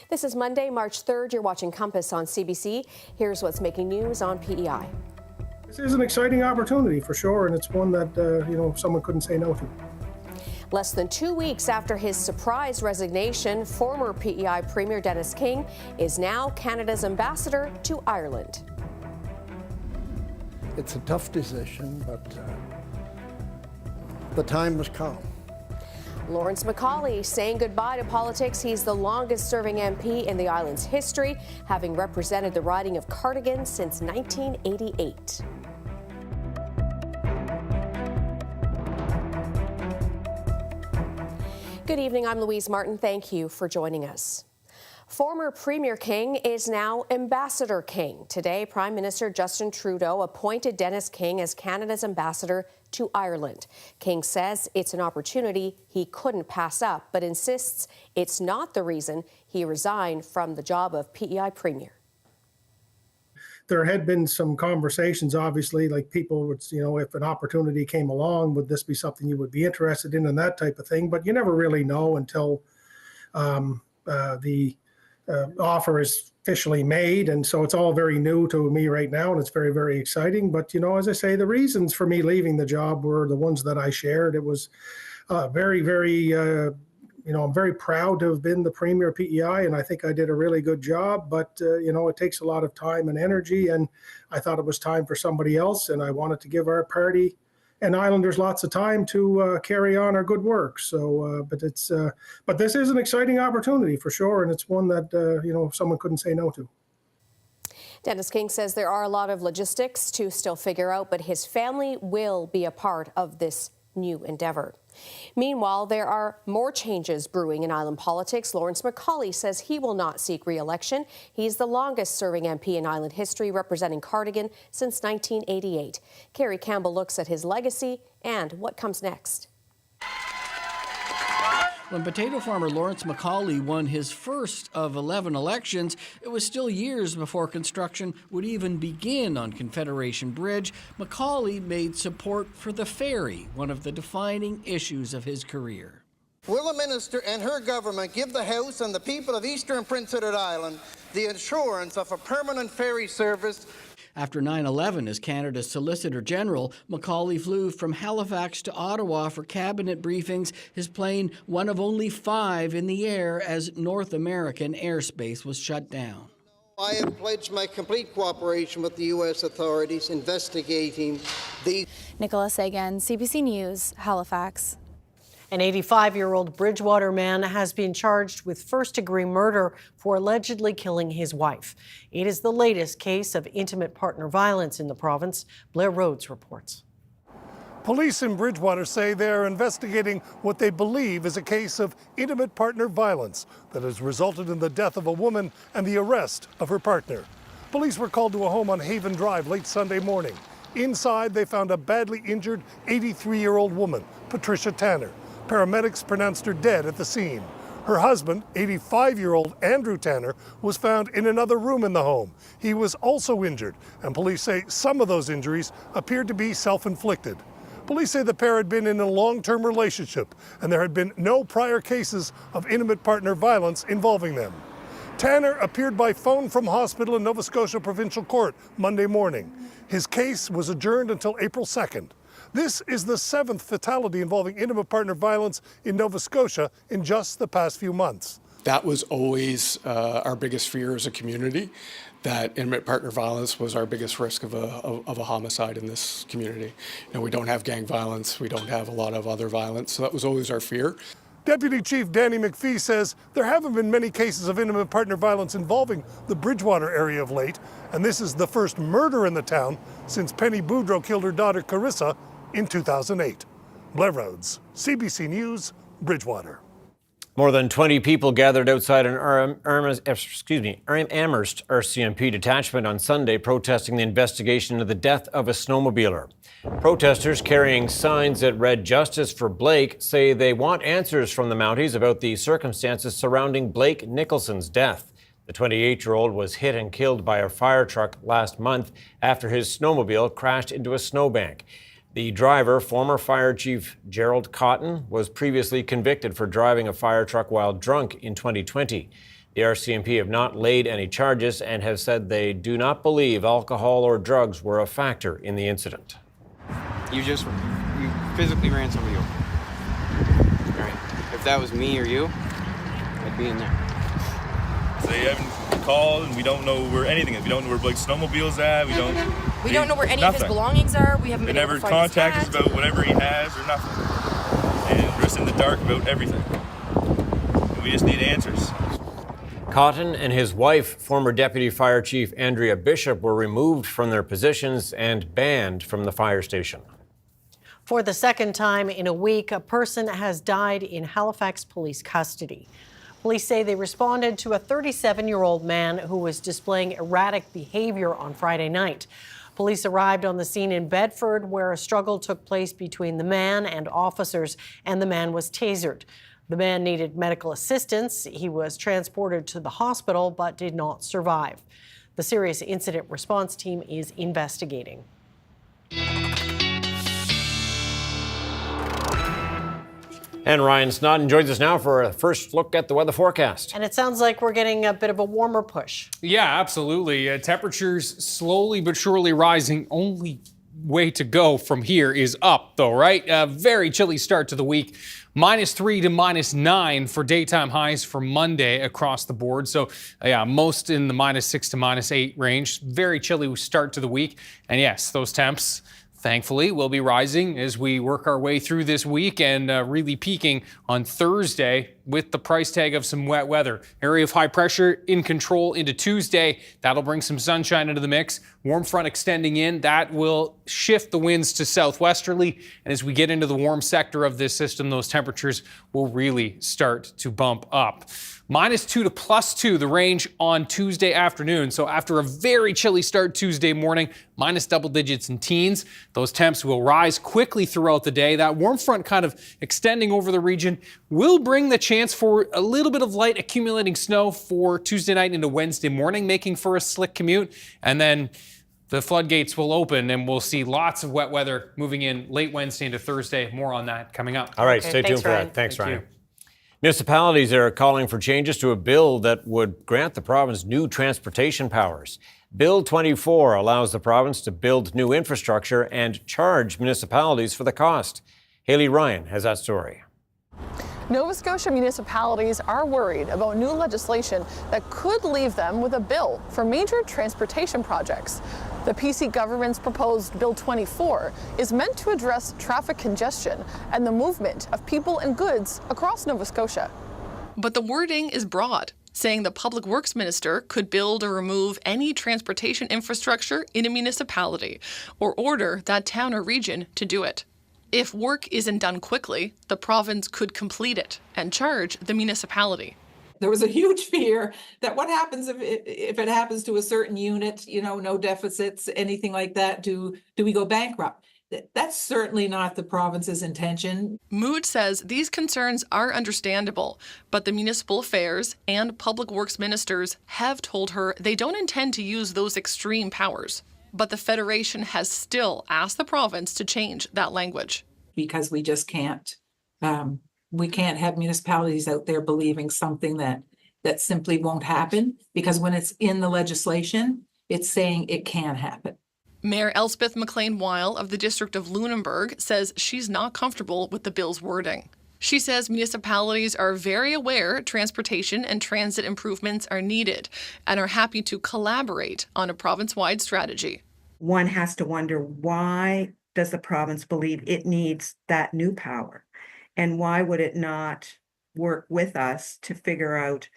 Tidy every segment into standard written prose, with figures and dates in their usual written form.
This is Monday, March 3rd. You're watching Compass on CBC. Here's what's making news on PEI. This is an exciting opportunity for sure, and it's one that, someone couldn't say no to. Less than 2 weeks after his surprise resignation, former PEI Premier Dennis King is now Canada's ambassador to Ireland. It's a tough decision, but the time has come. Lawrence Macaulay saying goodbye to politics. He's the longest-serving MP in the island's history, having represented the riding of Cardigan since 1988. Good evening, I'm Louise Martin. Thank you for joining us. Former Premier King is now Ambassador King. Today, Prime Minister Justin Trudeau appointed Dennis King as Canada's ambassador to Ireland. King says it's an opportunity he couldn't pass up, but insists it's not the reason he resigned from the job of PEI Premier. There had been some conversations, obviously, like people would, if an opportunity came along, would this be something you would be interested in and that type of thing. But you never really know until the offer is officially made. And so it's all very new to me right now, and it's very, very exciting. But, as I say, the reasons for me leaving the job were the ones that I shared. It was very, very, I'm very proud to have been the Premier of PEI, and I think I did a really good job. But, it takes a lot of time and energy, and I thought it was time for somebody else. And I wanted to give our party and Islanders lots of time to carry on our good work. So, but this is an exciting opportunity for sure, and it's one that someone couldn't say no to. Dennis King says there are a lot of logistics to still figure out, but his family will be a part of this new endeavour. Meanwhile, there are more changes brewing in island politics. Lawrence Macaulay says he will not seek re-election. He's the longest-serving MP in island history, representing Cardigan since 1988. Kerry Campbell looks at his legacy and what comes next. When potato farmer Lawrence Macaulay won his first of 11 elections, it was still years before construction would even begin on Confederation Bridge. Macaulay made support for the ferry one of the defining issues of his career. Will the minister and her government give the House and the people of Eastern Prince Edward Island the assurance of a permanent ferry service? After 9/11 as Canada's Solicitor General, Macaulay flew from Halifax to Ottawa for cabinet briefings, his plane one of only 5 in the air as North American airspace was shut down. I have pledged my complete cooperation with the U.S. authorities investigating the... Nicola Sagan, CBC News, Halifax. An 85-year-old Bridgewater man has been charged with first-degree murder for allegedly killing his wife. It is the latest case of intimate partner violence in the province. Blair Rhodes reports. Police in Bridgewater say they are investigating what they believe is a case of intimate partner violence that has resulted in the death of a woman and the arrest of her partner. Police were called to a home on Haven Drive late Sunday morning. Inside, they found a badly injured 83-year-old woman, Patricia Tanner. Paramedics pronounced her dead at the scene. Her husband, 85-year-old Andrew Tanner, was found in another room in the home. He was also injured, and police say some of those injuries appeared to be self-inflicted. Police say the pair had been in a long-term relationship, and there had been no prior cases of intimate partner violence involving them. Tanner appeared by phone from hospital in Nova Scotia Provincial Court Monday morning. His case was adjourned until April 2nd. This is the 7th fatality involving intimate partner violence in Nova Scotia in just the past few months. That was always our biggest fear as a community, that intimate partner violence was our biggest risk of a homicide in this community. We don't have gang violence, we don't have a lot of other violence, so that was always our fear. Deputy Chief Danny McPhee says there haven't been many cases of intimate partner violence involving the Bridgewater area of late, and this is the first murder in the town since Penny Boudreau killed her daughter Carissa in 2008. Blair Rhodes, CBC News, Bridgewater. More than 20 people gathered outside an Amherst RCMP detachment on Sunday protesting the investigation into the death of a snowmobiler. Protesters carrying signs that read "Justice for Blake" say they want answers from the Mounties about the circumstances surrounding Blake Nicholson's death. The 28-year-old was hit and killed by a fire truck last month after his snowmobile crashed into a snowbank. The driver, former Fire Chief Gerald Cotton, was previously convicted for driving a fire truck while drunk in 2020. The RCMP have not laid any charges and have said they do not believe alcohol or drugs were a factor in the incident. You physically ran somebody over. All right. If that was me or you, I'd be in there. They haven't called, and we don't know where anything is. We don't know where Blake's snowmobile's at. We don't know where any of his belongings are. We haven't been able to find his hat. They never contact us about whatever he has or nothing. And we're just in the dark about everything. And we just need answers. Cotton and his wife, former Deputy Fire Chief Andrea Bishop, were removed from their positions and banned from the fire station. For the second time in a week, a person has died in Halifax police custody. Police say they responded to a 37-year-old man who was displaying erratic behavior on Friday night. Police arrived on the scene in Bedford, where a struggle took place between the man and officers, and the man was tasered. The man needed medical assistance. He was transported to the hospital but did not survive. The Serious Incident Response Team is investigating. And Ryan Snoddon joins us now for a first look at the weather forecast. And it sounds like we're getting a bit of a warmer push. Yeah, absolutely. Temperatures slowly but surely rising. Only way to go from here is up, though, right? A very chilly start to the week. -3 to -9 for daytime highs for Monday across the board. So, yeah, most in the -6 to -8 range. Very chilly start to the week. And yes, those temps, thankfully, will be rising as we work our way through this week and really peaking on Thursday with the price tag of some wet weather. Area of high pressure in control into Tuesday. That'll bring some sunshine into the mix. Warm front extending in. That will shift the winds to southwesterly. And as we get into the warm sector of this system, those temperatures will really start to bump up. -2 to +2, the range on Tuesday afternoon. So after a very chilly start Tuesday morning, minus double digits in teens, those temps will rise quickly throughout the day. That warm front kind of extending over the region will bring the chance for a little bit of light accumulating snow for Tuesday night into Wednesday morning, making for a slick commute. And then the floodgates will open and we'll see lots of wet weather moving in late Wednesday into Thursday. More on that coming up. All right, stay tuned for that. Thanks, Ryan. Municipalities are calling for changes to a bill that would grant the province new transportation powers. Bill 24 allows the province to build new infrastructure and charge municipalities for the cost. Haley Ryan has that story. Nova Scotia municipalities are worried about new legislation that could leave them with a bill for major transportation projects. The PC government's proposed Bill 24 is meant to address traffic congestion and the movement of people and goods across Nova Scotia. But the wording is broad, saying the Public Works Minister could build or remove any transportation infrastructure in a municipality or order that town or region to do it. If work isn't done quickly, the province could complete it and charge the municipality. There was a huge fear that what happens if it happens to a certain unit, no deficits, anything like that, do we go bankrupt? That's certainly not the province's intention. Mood says these concerns are understandable, but the municipal affairs and public works ministers have told her they don't intend to use those extreme powers. But the Federation has still asked the province to change that language. Because we just can't. We can't have municipalities out there believing something that simply won't happen, because when it's in the legislation, it's saying it can happen. Mayor Elspeth McLean-Weil of the District of Lunenburg says she's not comfortable with the bill's wording. She says municipalities are very aware transportation and transit improvements are needed and are happy to collaborate on a province-wide strategy. One has to wonder, why does the province believe it needs that new power? And why would it not work with us to figure out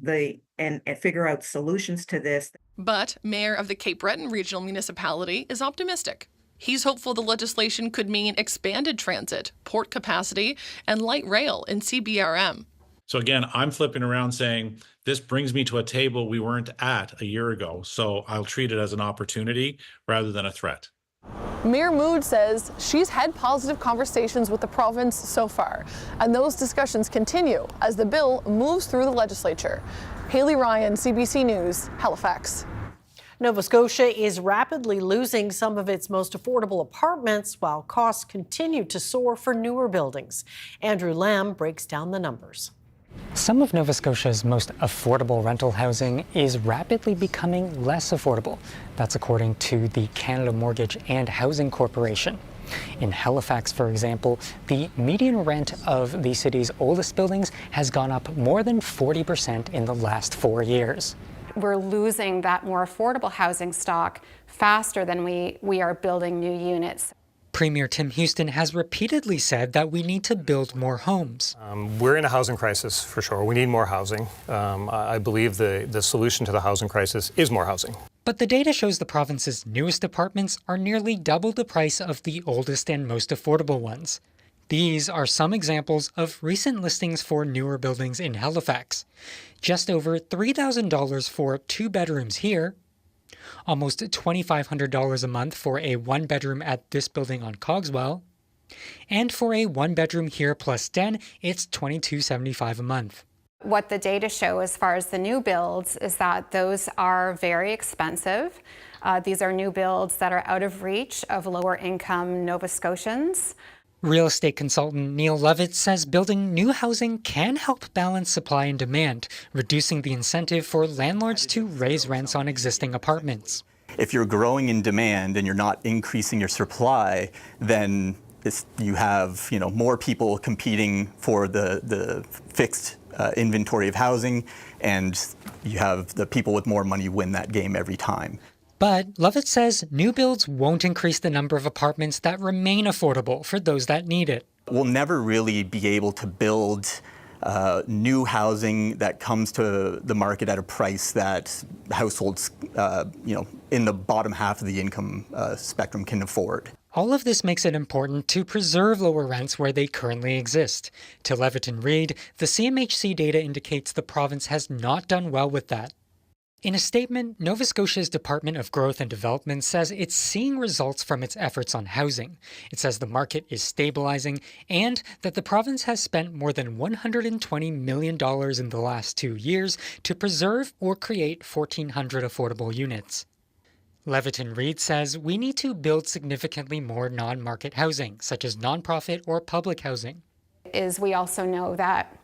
figure out solutions to this? But Mayor of the Cape Breton Regional Municipality is optimistic. He's hopeful the legislation could mean expanded transit, port capacity, and light rail in CBRM. So again, I'm flipping around saying, this brings me to a table we weren't at a year ago. So I'll treat it as an opportunity rather than a threat. Mayor Mood says she's had positive conversations with the province so far, and those discussions continue as the bill moves through the legislature. Haley Ryan, CBC News, Halifax. Nova Scotia is rapidly losing some of its most affordable apartments while costs continue to soar for newer buildings. Andrew Lamb breaks down the numbers. Some of Nova Scotia's most affordable rental housing is rapidly becoming less affordable. That's according to the Canada Mortgage and Housing Corporation. In Halifax, for example, the median rent of the city's oldest buildings has gone up more than 40% in the last 4 years. We're losing that more affordable housing stock faster than we are building new units. Premier Tim Houston has repeatedly said that we need to build more homes. We're in a housing crisis, for sure. We need more housing. I believe the solution to the housing crisis is more housing. But the data shows the province's newest apartments are nearly double the price of the oldest and most affordable ones. These are some examples of recent listings for newer buildings in Halifax. Just over $3,000 for 2 bedrooms here, almost $2,500 a month for a 1-bedroom at this building on Cogswell, and for a 1-bedroom here plus den, it's $2,275 a month. What the data show as far as the new builds is that those are very expensive. These are new builds that are out of reach of lower income Nova Scotians. Real estate consultant Neil Levitt says building new housing can help balance supply and demand, reducing the incentive for landlords to raise rents on existing apartments. If you're growing in demand and you're not increasing your supply, then you have more people competing for the fixed inventory of housing, and you have the people with more money win that game every time. But Levitt says new builds won't increase the number of apartments that remain affordable for those that need it. We'll never really be able to build new housing that comes to the market at a price that households, in the bottom half of the income spectrum can afford. All of this makes it important to preserve lower rents where they currently exist. To Levitt and Reid, the CMHC data indicates the province has not done well with that. In a statement, Nova Scotia's Department of Growth and Development says it's seeing results from its efforts on housing. It says the market is stabilizing and that the province has spent more than $120 million in the last 2 years to preserve or create 1,400 affordable units. Levitt and Reid says we need to build significantly more non-market housing, such as nonprofit or public housing. We also know that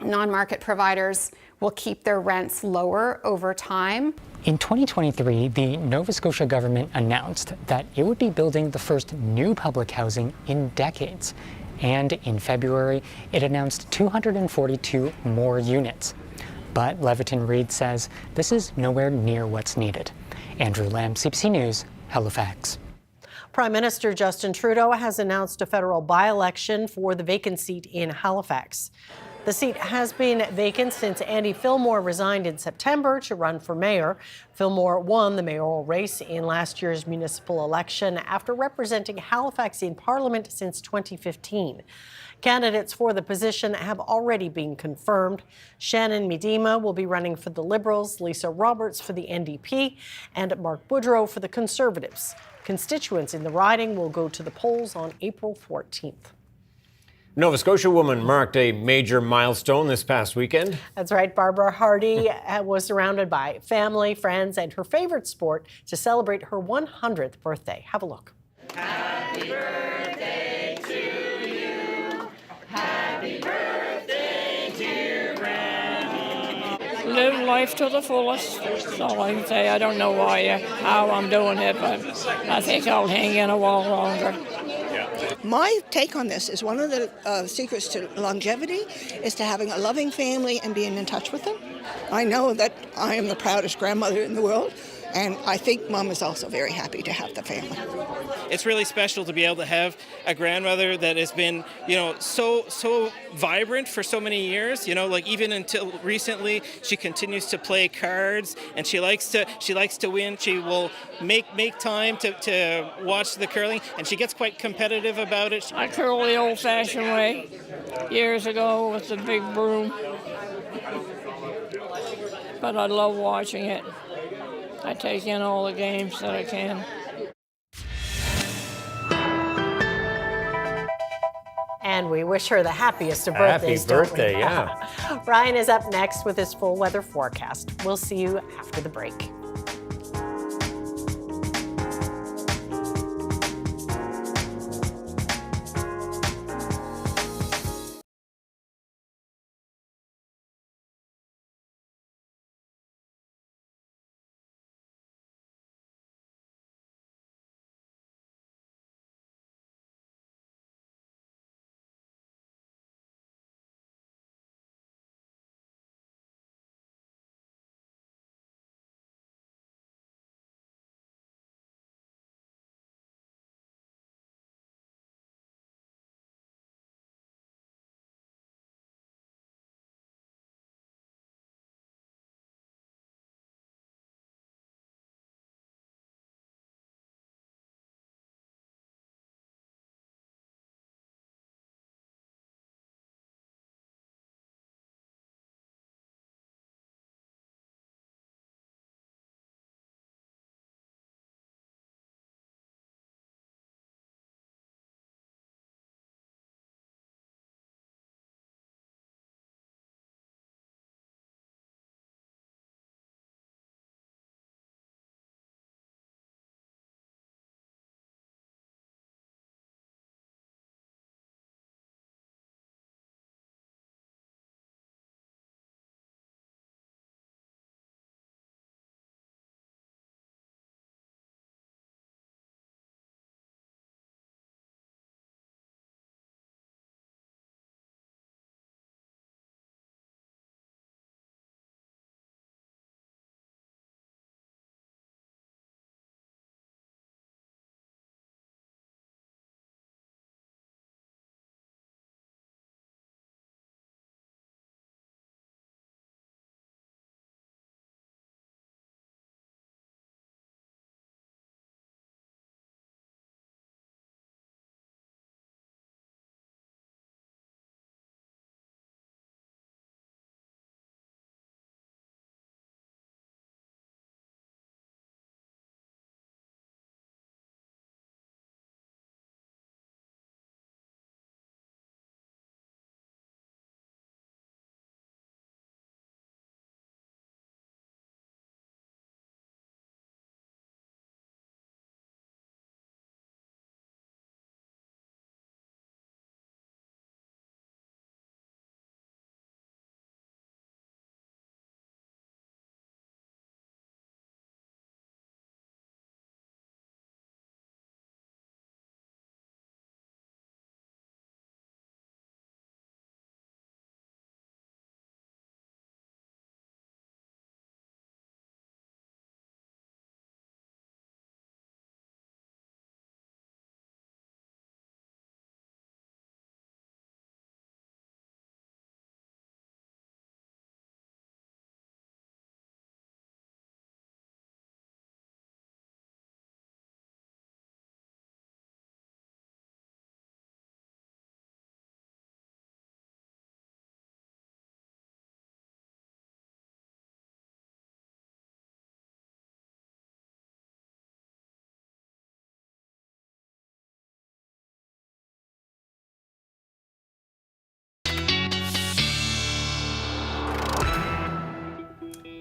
non-market providers will keep their rents lower over time. In 2023, the Nova Scotia government announced that it would be building the first new public housing in decades. And in February, it announced 242 more units. But Levitt and Reid says this is nowhere near what's needed. Andrew Lamb, CBC News, Halifax. Prime Minister Justin Trudeau has announced a federal by-election for the vacant seat in Halifax. The seat has been vacant since Andy Fillmore resigned in September to run for mayor. Fillmore won the mayoral race in last year's municipal election after representing Halifax in Parliament since 2015. Candidates for the position have already been confirmed. Shannon Medema will be running for the Liberals, Lisa Roberts for the NDP, and Mark Boudreau for the Conservatives. Constituents in the riding will go to the polls on April 14th. Nova Scotia woman marked a major milestone this past weekend. That's right. Barbara Hardy was surrounded by family, friends, and her favorite sport to celebrate her 100th birthday. Have a look. Happy birthday to you. Happy birthday, dear Granny. Live life to the fullest. That's all I can say. I don't know how I'm doing it, but I think I'll hang in a while longer. My take on this is one of the secrets to longevity is to having a loving family and being in touch with them. I know that I am the proudest grandmother in the world, and I think Mom is also very happy to have the family. It's really special to be able to have a grandmother that has been, so vibrant for so many years. Like even until recently, she continues to play cards, and she likes to win. She will make time to watch the curling, and she gets quite competitive about it. I curl the old-fashioned way years ago with the big broom, but I love watching it. I take in all the games that I can. And we wish her the happiest of birthdays. Happy birthday, yeah. Ryan is up next with his full weather forecast. We'll see you after the break.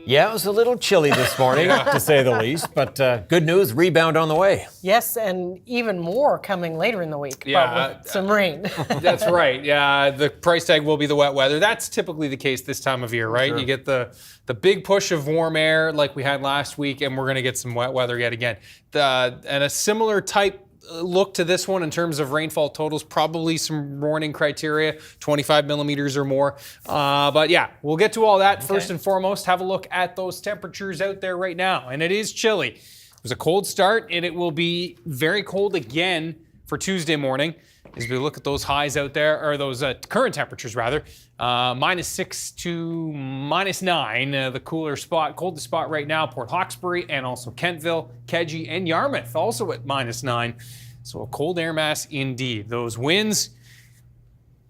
Yeah, it was a little chilly this morning, to say the least, but good news, rebound on the way. Yes, and even more coming later in the week, Yeah, but with some rain. That's right. Yeah, the price tag will be the wet weather. That's typically the case this time of year, right? Sure. You get the big push of warm air like we had last week, and we're going to get some wet weather yet again. And a similar type look to this one in terms of rainfall totals, probably some warning criteria, 25 millimeters or more. But yeah, we'll get to all that. Okay. First and foremost, have a look at those temperatures out there right now. And it is chilly. It was a cold start, and it will be very cold again for Tuesday morning. As we look at those highs out there, or those current temperatures rather, -6 to -9. The coldest spot right now, Port Hawkesbury and also Kentville, Kedgie, and Yarmouth, also at -9. So a cold air mass indeed. Those winds,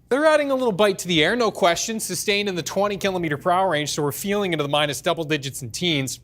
they're adding a little bite to the air, no question. Sustained in the 20 kilometer per hour range, so we're feeling into the minus double digits and teens.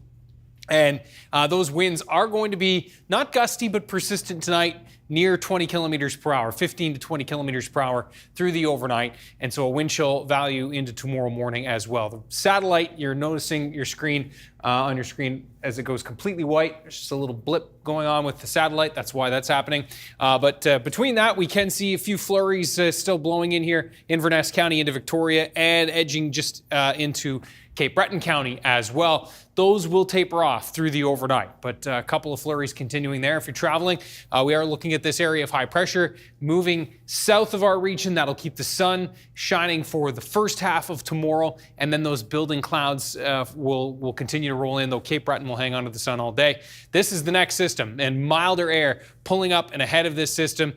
And those winds are going to be not gusty, but persistent tonight, near 20 kilometers per hour, 15 to 20 kilometers per hour through the overnight. And so a wind chill value into tomorrow morning as well. The satellite, you're noticing your screen, on your screen as it goes completely white. There's just a little blip going on with the satellite. That's why that's happening. But between that, we can see a few flurries still blowing in here, Inverness County into Victoria, and edging just into Cape Breton County as well. Those will taper off through the overnight, but a couple of flurries continuing there. If you're traveling, we are looking at this area of high pressure moving south of our region. That'll keep the sun shining for the first half of tomorrow, and then those building clouds will continue to roll in, though Cape Breton will hang on to the sun all day. This is the next system, and milder air pulling up and ahead of this system.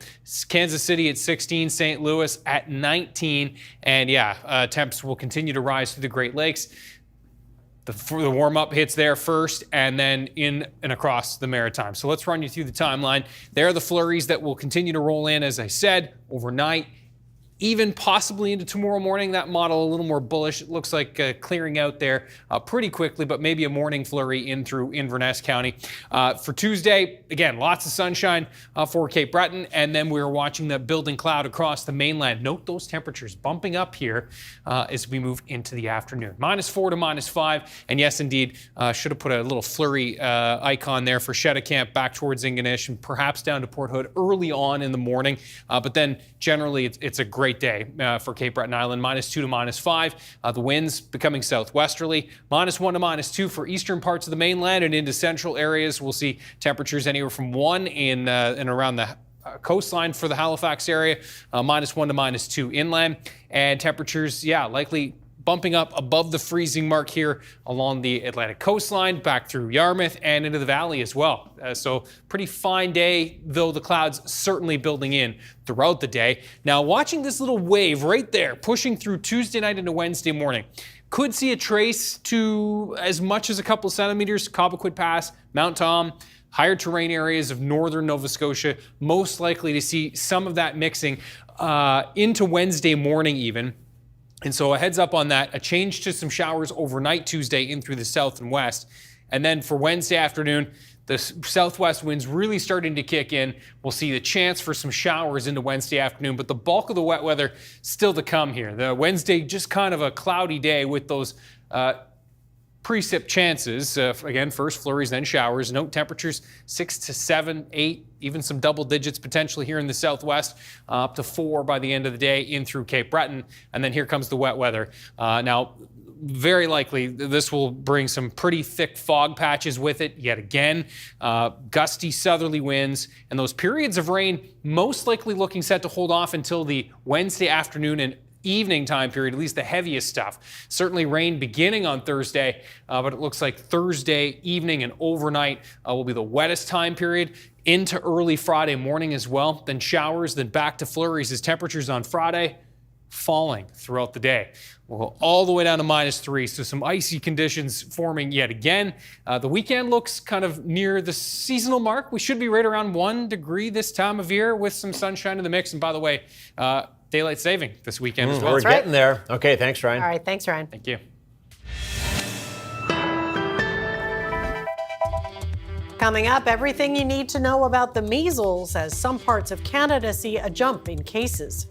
Kansas City at 16, St. Louis at 19, and yeah, temps will continue to rise through the Great Lakes. The warm-up hits there first, and then in and across the Maritime. So let's run you through the timeline. There are the flurries that will continue to roll in, as I said, overnight, even possibly into tomorrow morning. That model a little more bullish. It looks like clearing out there pretty quickly, but maybe a morning flurry in through Inverness County. For Tuesday, again, lots of sunshine for Cape Breton, and then we're watching the building cloud across the mainland. Note those temperatures bumping up here as we move into the afternoon. -4 to -5, and yes, indeed, should have put a little flurry icon there for Cheticamp back towards Ingonish and perhaps down to Port Hood early on in the morning, but then generally it's a great day for Cape Breton Island, -2 to -5. The winds becoming southwesterly, -1 to -2 for eastern parts of the mainland, and into central areas we'll see temperatures anywhere from 1 in and around the coastline for the Halifax area, -1 to -2 inland, and temperatures, yeah, likely bumping up above the freezing mark here along the Atlantic coastline, back through Yarmouth and into the valley as well. So pretty fine day, though the clouds certainly building in throughout the day. Now watching this little wave right there pushing through Tuesday night into Wednesday morning. Could see a trace to as much as a couple of centimeters, Cobequid Pass, Mount Tom, higher terrain areas of northern Nova Scotia, most likely to see some of that mixing into Wednesday morning even. And so a heads up on that, a change to some showers overnight Tuesday in through the south and west. And then for Wednesday afternoon, the southwest winds really starting to kick in. We'll see the chance for some showers into Wednesday afternoon, but the bulk of the wet weather still to come here. The Wednesday, just kind of a cloudy day with those precip chances. Again, first flurries, then showers. Note temperatures 6 to 7, 8, even some double digits potentially here in the southwest, up to 4 by the end of the day in through Cape Breton. And then here comes the wet weather. Now, very likely this will bring some pretty thick fog patches with it yet again. Gusty southerly winds, and those periods of rain most likely looking set to hold off until the Wednesday afternoon and evening time period, at least the heaviest stuff. Certainly rain beginning on Thursday, but it looks like Thursday evening and overnight will be the wettest time period into early Friday morning as well. Then showers, then back to flurries as temperatures on Friday falling throughout the day. We'll go all the way down to -3, so some icy conditions forming yet again. The weekend looks kind of near the seasonal mark. We should be right around 1 degree this time of year with some sunshine in the mix. And by the way, daylight saving this weekend as well. We're getting there. Okay, thanks, Ryan. All right, thanks, Ryan. Thank you. Coming up, everything you need to know about the measles as some parts of Canada see a jump in cases.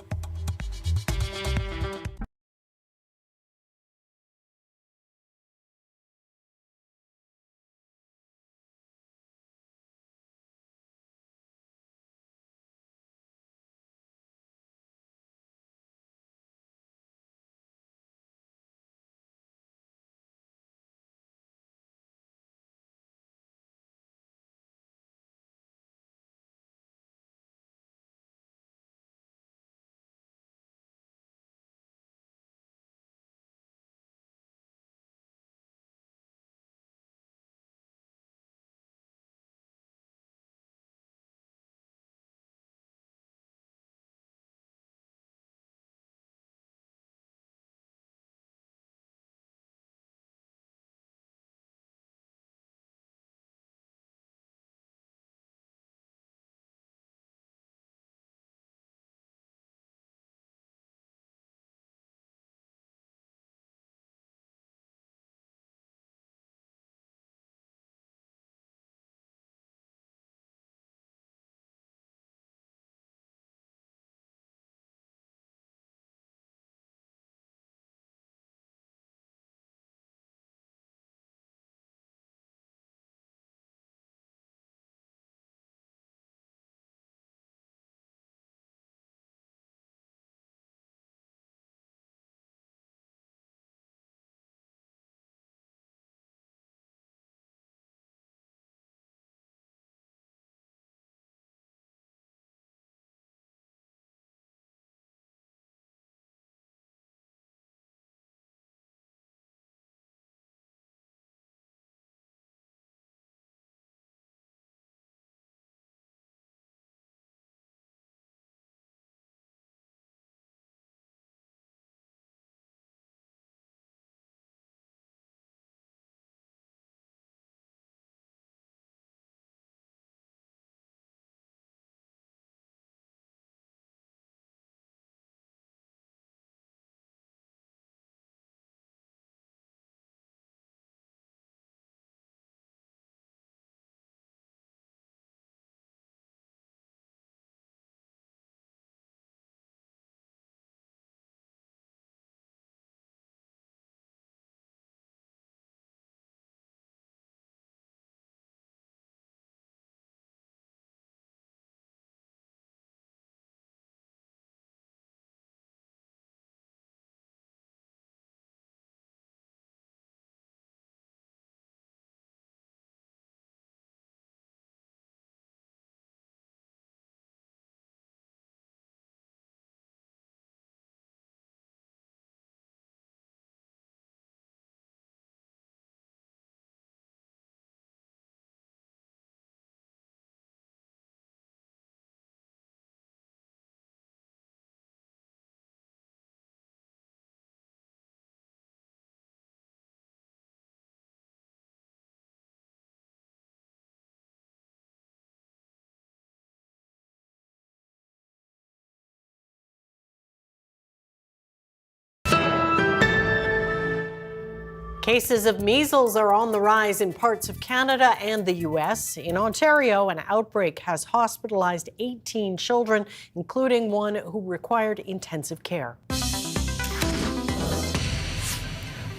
Cases of measles are on the rise in parts of Canada and the U.S. In Ontario, an outbreak has hospitalized 18 children, including one who required intensive care.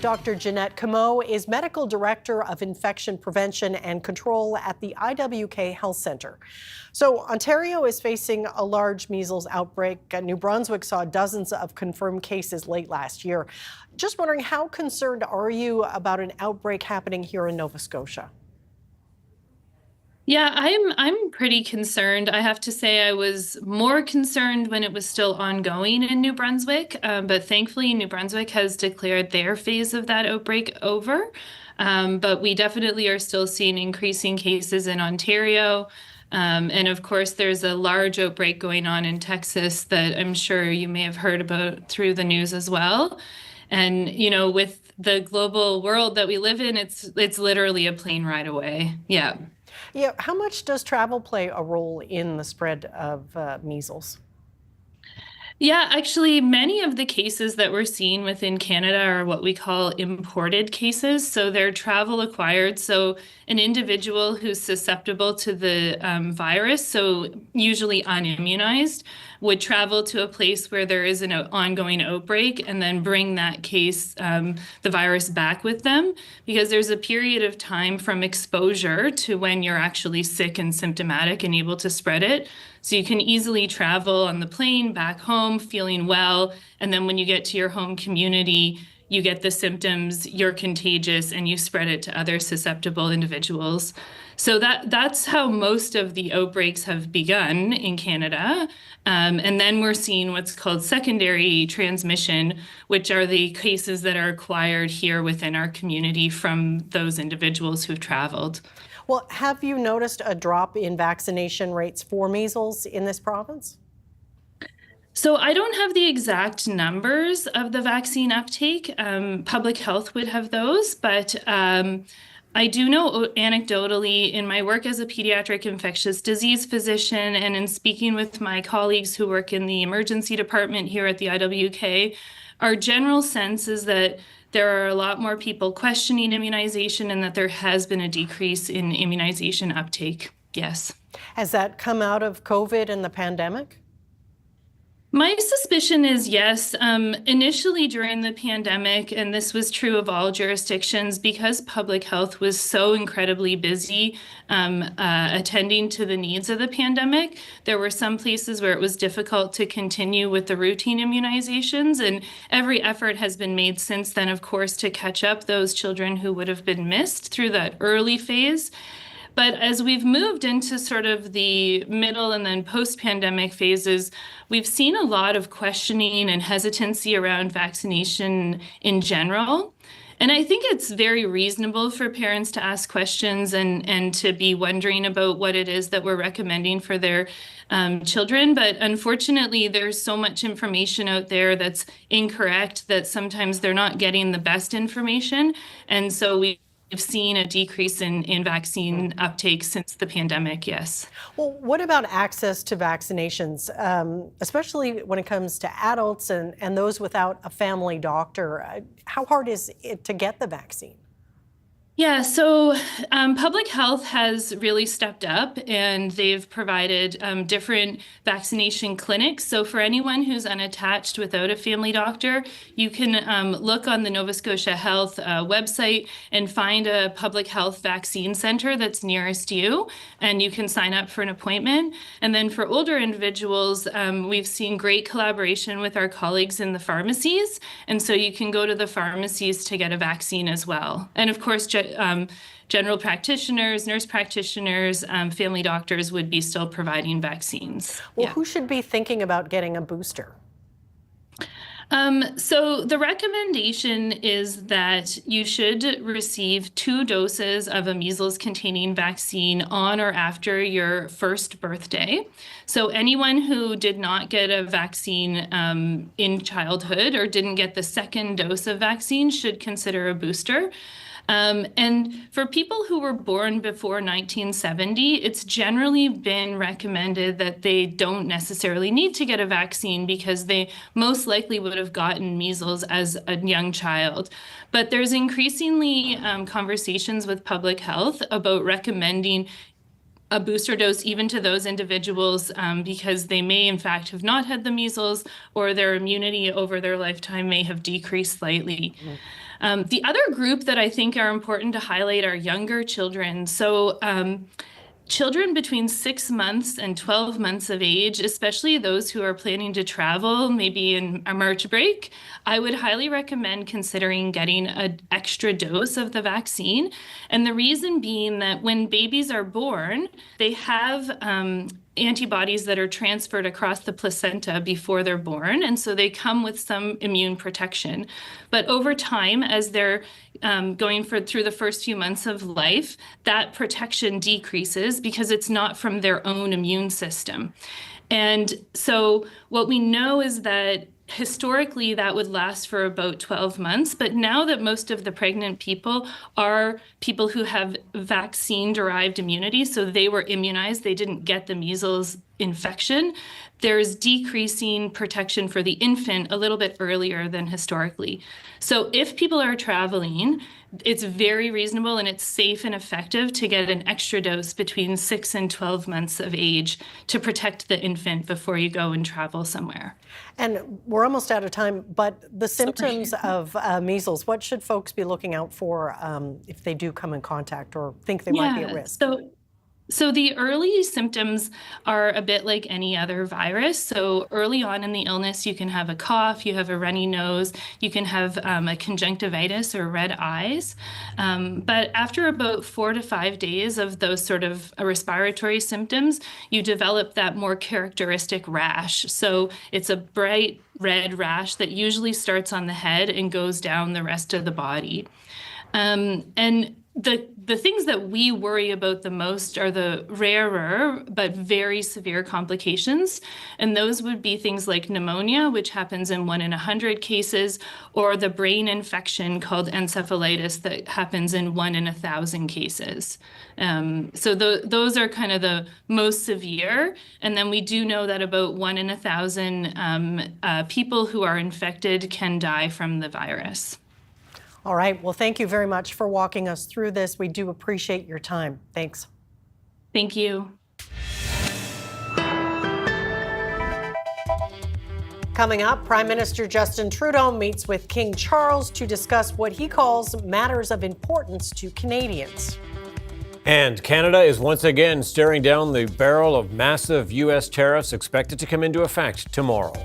Dr. Jeanette Comeau is Medical Director of Infection Prevention and Control at the IWK Health Centre. So Ontario is facing a large measles outbreak. New Brunswick saw dozens of confirmed cases late last year. Just wondering, how concerned are you about an outbreak happening here in Nova Scotia? Yeah, I'm pretty concerned. I have to say I was more concerned when it was still ongoing in New Brunswick, but thankfully New Brunswick has declared their phase of that outbreak over. But we definitely are still seeing increasing cases in Ontario. And of course, there's a large outbreak going on in Texas that I'm sure you may have heard about through the news as well. And, you know, with the global world that we live in, it's literally a plane ride away. Yeah. Yeah, how much does travel play a role in the spread of measles? Yeah, actually, many of the cases that we're seeing within Canada are what we call imported cases. So they're travel acquired. So an individual who's susceptible to the virus, so usually unimmunized, would travel to a place where there is an ongoing outbreak and then bring that case, the virus back with them, because there's a period of time from exposure to when you're actually sick and symptomatic and able to spread it. So you can easily travel on the plane back home feeling well, and then when you get to your home community, you get the symptoms, you're contagious, and you spread it to other susceptible individuals. So that's how most of the outbreaks have begun in Canada. And then we're seeing what's called secondary transmission, which are the cases that are acquired here within our community from those individuals who've traveled. Well, have you noticed a drop in vaccination rates for measles in this province? So I don't have the exact numbers of the vaccine uptake. Public health would have those, but I do know anecdotally in my work as a pediatric infectious disease physician and in speaking with my colleagues who work in the emergency department here at the IWK, our general sense is that there are a lot more people questioning immunization and that there has been a decrease in immunization uptake. Yes. Has that come out of COVID and the pandemic? My suspicion is yes. Initially during the pandemic, and this was true of all jurisdictions, because public health was so incredibly busy attending to the needs of the pandemic, there were some places where it was difficult to continue with the routine immunizations, and every effort has been made since then, of course, to catch up those children who would have been missed through that early phase. But as we've moved into sort of the middle and then post-pandemic phases, we've seen a lot of questioning and hesitancy around vaccination in general. And I think it's very reasonable for parents to ask questions and to be wondering about what it is that we're recommending for their children. But unfortunately, there's so much information out there that's incorrect that sometimes they're not getting the best information. And so we've seen a decrease in vaccine uptake since the pandemic, yes. Well, what about access to vaccinations, especially when it comes to adults and those without a family doctor? How hard is it to get the vaccine? Yeah, so public health has really stepped up and they've provided different vaccination clinics. So for anyone who's unattached without a family doctor, you can look on the Nova Scotia Health website and find a public health vaccine center that's nearest you, and you can sign up for an appointment. And then for older individuals, we've seen great collaboration with our colleagues in the pharmacies. And so you can go to the pharmacies to get a vaccine as well. And of course, general practitioners, nurse practitioners, family doctors would be still providing vaccines. Well, who should be thinking about getting a booster? So the recommendation is that you should receive 2 doses of a measles-containing vaccine on or after your first birthday. So anyone who did not get a vaccine in childhood or didn't get the second dose of vaccine should consider a booster. And for people who were born before 1970, it's generally been recommended that they don't necessarily need to get a vaccine because they most likely would have gotten measles as a young child. But there's increasingly conversations with public health about recommending a booster dose even to those individuals because they may in fact have not had the measles, or their immunity over their lifetime may have decreased slightly. The other group that I think are important to highlight are younger children. So children between 6 months and 12 months of age, especially those who are planning to travel, maybe in a March break, I would highly recommend considering getting an extra dose of the vaccine. And the reason being that when babies are born, they have antibodies that are transferred across the placenta before they're born, and so they come with some immune protection. But over time, as they're going through the first few months of life, that protection decreases because it's not from their own immune system. And so what we know is that historically that would last for about 12 months, but now that most of the pregnant people are people who have vaccine-derived immunity, so they were immunized, they didn't get the measles infection, there's decreasing protection for the infant a little bit earlier than historically. So if people are traveling, it's very reasonable and it's safe and effective to get an extra dose between 6 and 12 months of age to protect the infant before you go and travel somewhere. And we're almost out of time, but the symptoms of measles, what should folks be looking out for if they do come in contact or think they might be at risk? So the early symptoms are a bit like any other virus. So early on in the illness, you can have a cough, you have a runny nose, you can have a conjunctivitis or red eyes. But after about 4 to 5 days of those sort of respiratory symptoms, you develop that more characteristic rash. So it's a bright red rash that usually starts on the head and goes down the rest of the body. And the things that we worry about the most are the rarer but very severe complications. And those would be things like pneumonia, which happens in 1 in 100 cases, or the brain infection called encephalitis that happens in 1 in 1,000 cases. So those are kind of the most severe. And then we do know that about 1 in 1,000 people who are infected can die from the virus. All right. Well, thank you very much for walking us through this. We do appreciate your time. Thanks. Thank you. Coming up, Prime Minister Justin Trudeau meets with King Charles to discuss what he calls matters of importance to Canadians. And Canada is once again staring down the barrel of massive U.S. tariffs expected to come into effect tomorrow.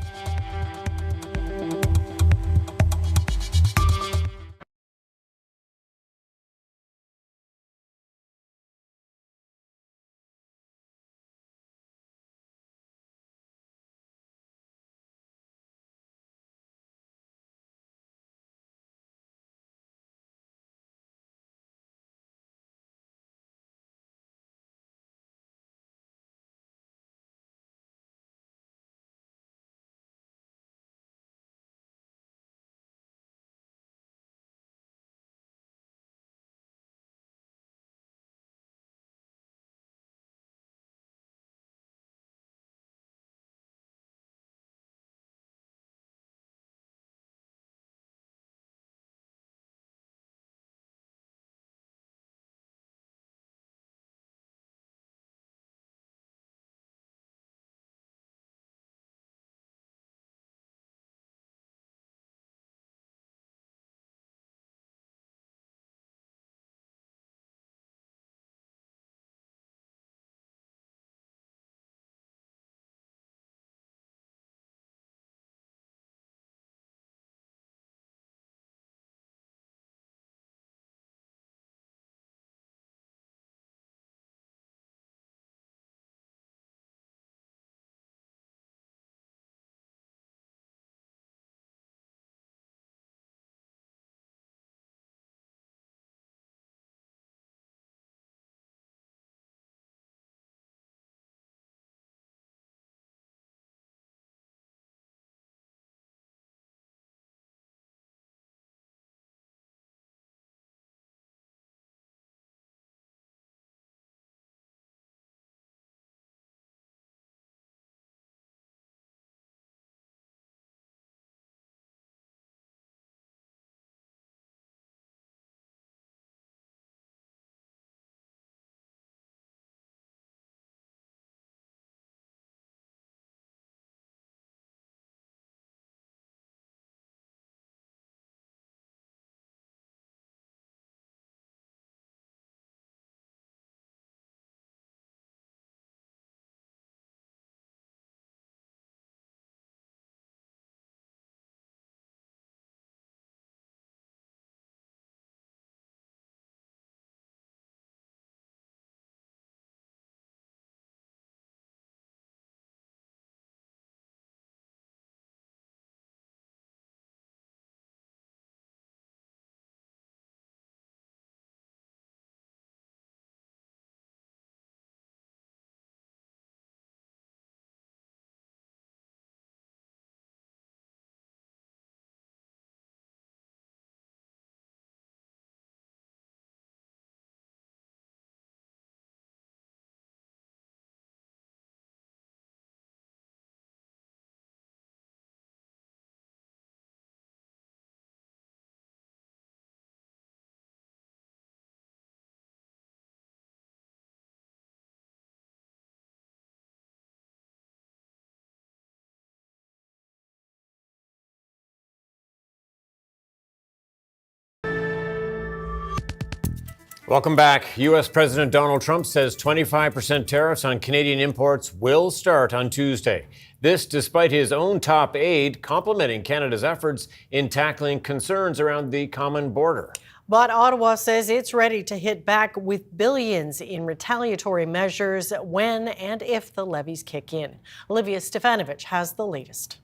Welcome back. U.S. President Donald Trump says 25% tariffs on Canadian imports will start on Tuesday. This despite his own top aide complimenting Canada's efforts in tackling concerns around the common border. But Ottawa says it's ready to hit back with billions in retaliatory measures when and if the levies kick in. Olivia Stefanovich has the latest.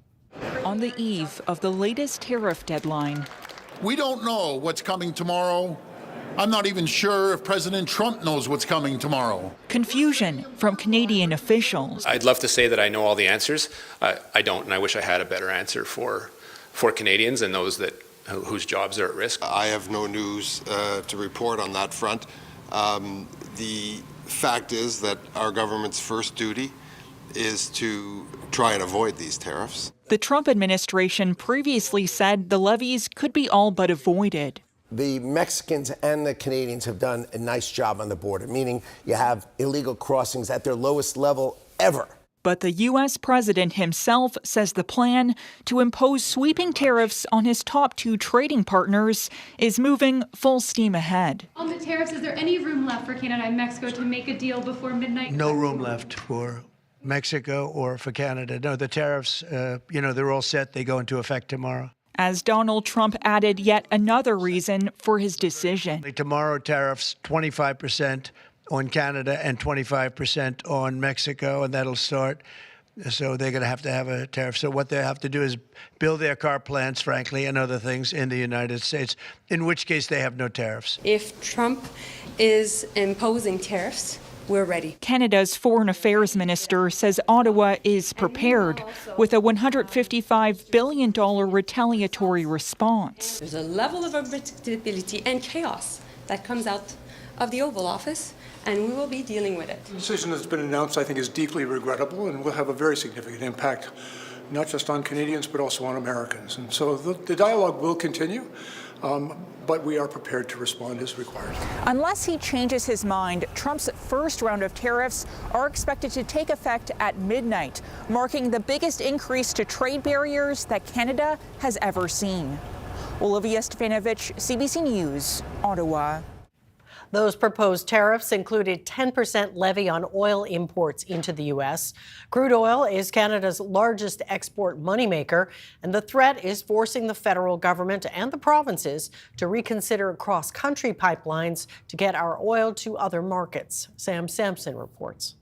On the eve of the latest tariff deadline. We don't know what's coming tomorrow. I'm not even sure if President Trump knows what's coming tomorrow. Confusion from Canadian officials. I'd love to say that I know all the answers. I don't, and I wish I had a better answer for Canadians and those whose jobs are at risk. I have no news to report on that front. The fact is that our government's first duty is to try and avoid these tariffs. The Trump administration previously said the levies could be all but avoided. The Mexicans and the Canadians have done a nice job on the border, meaning you have illegal crossings at their lowest level ever. But the U.S. president himself says the plan to impose sweeping tariffs on his top two trading partners is moving full steam ahead. On the tariffs, is there any room left for Canada and Mexico to make a deal before midnight? No room left for Mexico or for Canada. No, the tariffs, they're all set. They go into effect tomorrow. As Donald Trump added yet another reason for his decision. Tomorrow, tariffs 25% on Canada and 25% on Mexico, and that'll start. So they're going to have a tariff. So what they have to do is build their car plants, frankly, and other things in the United States, in which case they have no tariffs. If Trump is imposing tariffs, we're ready. Canada's Foreign Affairs Minister says Ottawa is prepared with a $155 billion retaliatory response. There's a level of unpredictability and chaos that comes out of the Oval Office, and we will be dealing with it. The decision that's been announced, I think, is deeply regrettable and will have a very significant impact, not just on Canadians, but also on Americans. And so the dialogue will continue. But we are prepared to respond as required. Unless he changes his mind, Trump's first round of tariffs are expected to take effect at midnight, marking the biggest increase to trade barriers that Canada has ever seen. Olivia Stefanovich, CBC News, Ottawa. Those proposed tariffs included 10% levy on oil imports into the U.S. Crude oil is Canada's largest export moneymaker, and the threat is forcing the federal government and the provinces to reconsider cross-country pipelines to get our oil to other markets. Sam Sampson reports.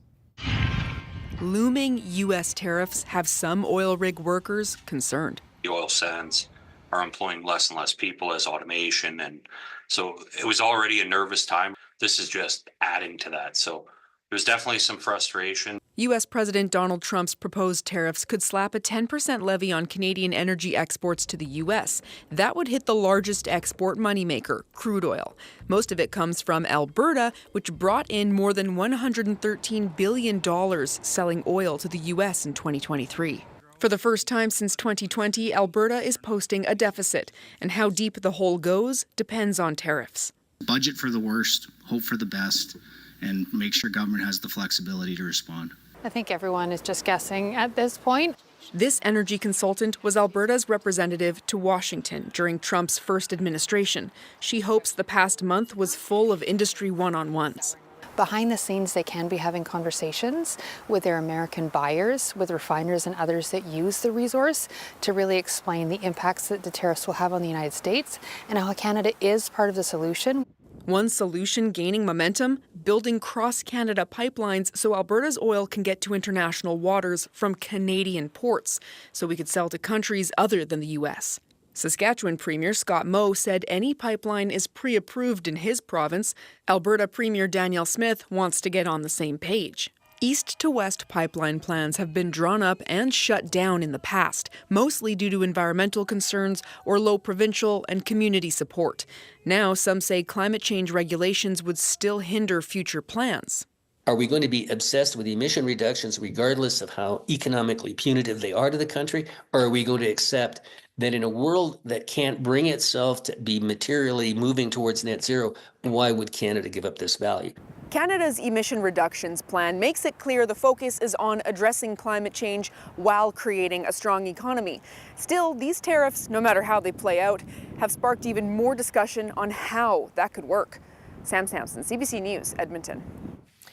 Looming U.S. tariffs have some oil rig workers concerned. The oil sands are employing less and less people as automation, and so it was already a nervous time. This is just adding to that. So there's definitely some frustration. U.S. President Donald Trump's proposed tariffs could slap a 10% levy on Canadian energy exports to the U.S. That would hit the largest export moneymaker, crude oil. Most of it comes from Alberta, which brought in more than $113 billion selling oil to the U.S. in 2023. For the first time since 2020, Alberta is posting a deficit, and how deep the hole goes depends on tariffs. Budget for the worst, hope for the best, and make sure government has the flexibility to respond. I think everyone is just guessing at this point. This energy consultant was Alberta's representative to Washington during Trump's first administration. She hopes the past month was full of industry one-on-ones. Behind the scenes, they can be having conversations with their American buyers, with refiners and others that use the resource to really explain the impacts that the tariffs will have on the United States and how Canada is part of the solution. One solution gaining momentum, building cross-Canada pipelines so Alberta's oil can get to international waters from Canadian ports, so we could sell to countries other than the U.S. Saskatchewan Premier Scott Moe said any pipeline is pre-approved in his province. Alberta Premier Danielle Smith wants to get on the same page. East to west pipeline plans have been drawn up and shut down in the past, mostly due to environmental concerns or low provincial and community support. Now, some say climate change regulations would still hinder future plans. Are we going to be obsessed with emission reductions regardless of how economically punitive they are to the country? Or are we going to accept that in a world that can't bring itself to be materially moving towards net zero, why would Canada give up this value? Canada's emission reductions plan makes it clear the focus is on addressing climate change while creating a strong economy. Still, these tariffs, no matter how they play out, have sparked even more discussion on how that could work. Sam Sampson, CBC News, Edmonton.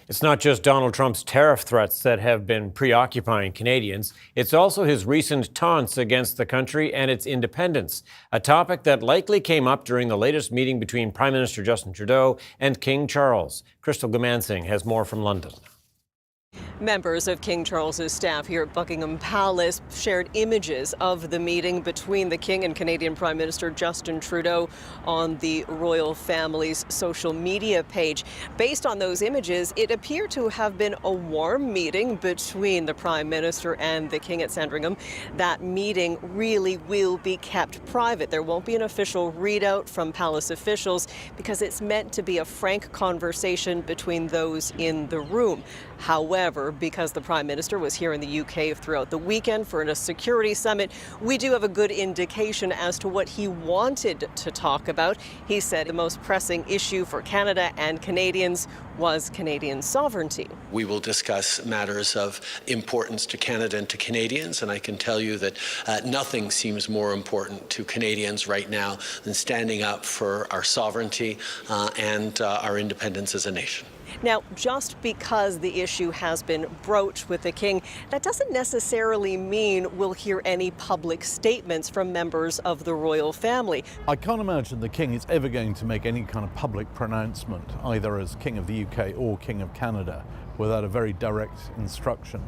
It's not just Donald Trump's tariff threats that have been preoccupying Canadians. It's also his recent taunts against the country and its independence, a topic that likely came up during the latest meeting between Prime Minister Justin Trudeau and King Charles. Crystal Gamansing has more from London. Members of King Charles's staff here at Buckingham Palace shared images of the meeting between the King and Canadian Prime Minister Justin Trudeau on the royal family's social media page. Based on those images, it appeared to have been a warm meeting between the Prime Minister and the King at Sandringham. That meeting really will be kept private. There won't be an official readout from palace officials because it's meant to be a frank conversation between those in the room. However, because the Prime Minister was here in the UK throughout the weekend for a security summit, we do have a good indication as to what he wanted to talk about. He said the most pressing issue for Canada and Canadians was Canadian sovereignty. We will discuss matters of importance to Canada and to Canadians, and I can tell you that nothing seems more important to Canadians right now than standing up for our sovereignty and our independence as a nation. Now, just because the issue has been broached with the King, that doesn't necessarily mean we'll hear any public statements from members of the royal family. I can't imagine the King is ever going to make any kind of public pronouncement, either as King of the UK or King of Canada, without a very direct instruction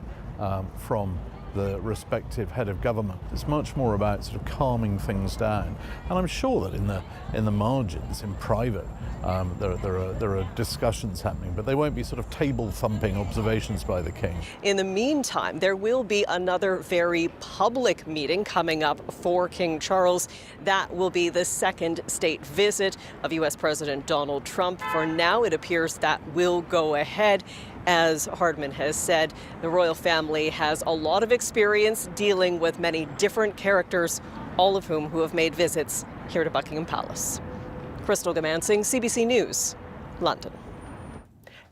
from the respective head of government. It's much more about sort of calming things down. And I'm sure that in the margins, in private, there are discussions happening, but they won't be sort of table-thumping observations by the King. In the meantime, there will be another very public meeting coming up for King Charles. That will be the second state visit of U.S. President Donald Trump. For now, it appears that will go ahead. As Hardman has said, the royal family has a lot of experience dealing with many different characters, all of whom have made visits here to Buckingham Palace. Crystal Gamansing, CBC News, London.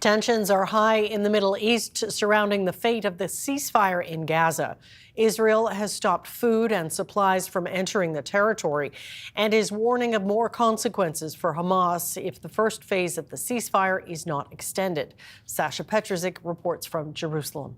Tensions are high in the Middle East surrounding the fate of the ceasefire in Gaza. Israel has stopped food and supplies from entering the territory and is warning of more consequences for Hamas if the first phase of the ceasefire is not extended. Sasha Petrovic reports from Jerusalem.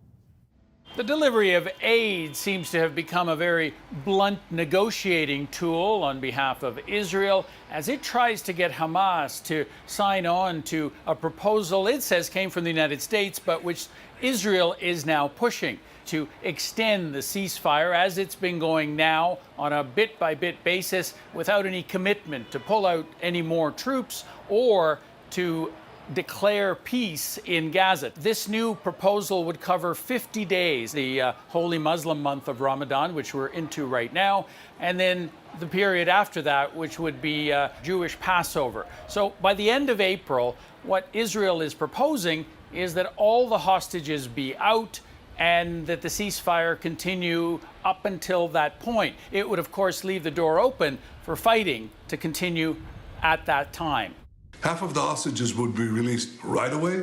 The delivery of aid seems to have become a very blunt negotiating tool on behalf of Israel as it tries to get Hamas to sign on to a proposal it says came from the United States, but which Israel is now pushing to extend the ceasefire as it's been going now on a bit-by-bit basis without any commitment to pull out any more troops or to declare peace in Gaza. This new proposal would cover 50 days, the holy Muslim month of Ramadan, which we're into right now, and then the period after that, which would be Jewish Passover. So by the end of April, what Israel is proposing is that all the hostages be out and that the ceasefire continue up until that point. It would, of course, leave the door open for fighting to continue at that time. Half of the hostages would be released right away,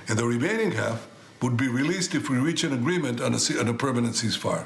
and the remaining half would be released if we reach an agreement on a permanent ceasefire.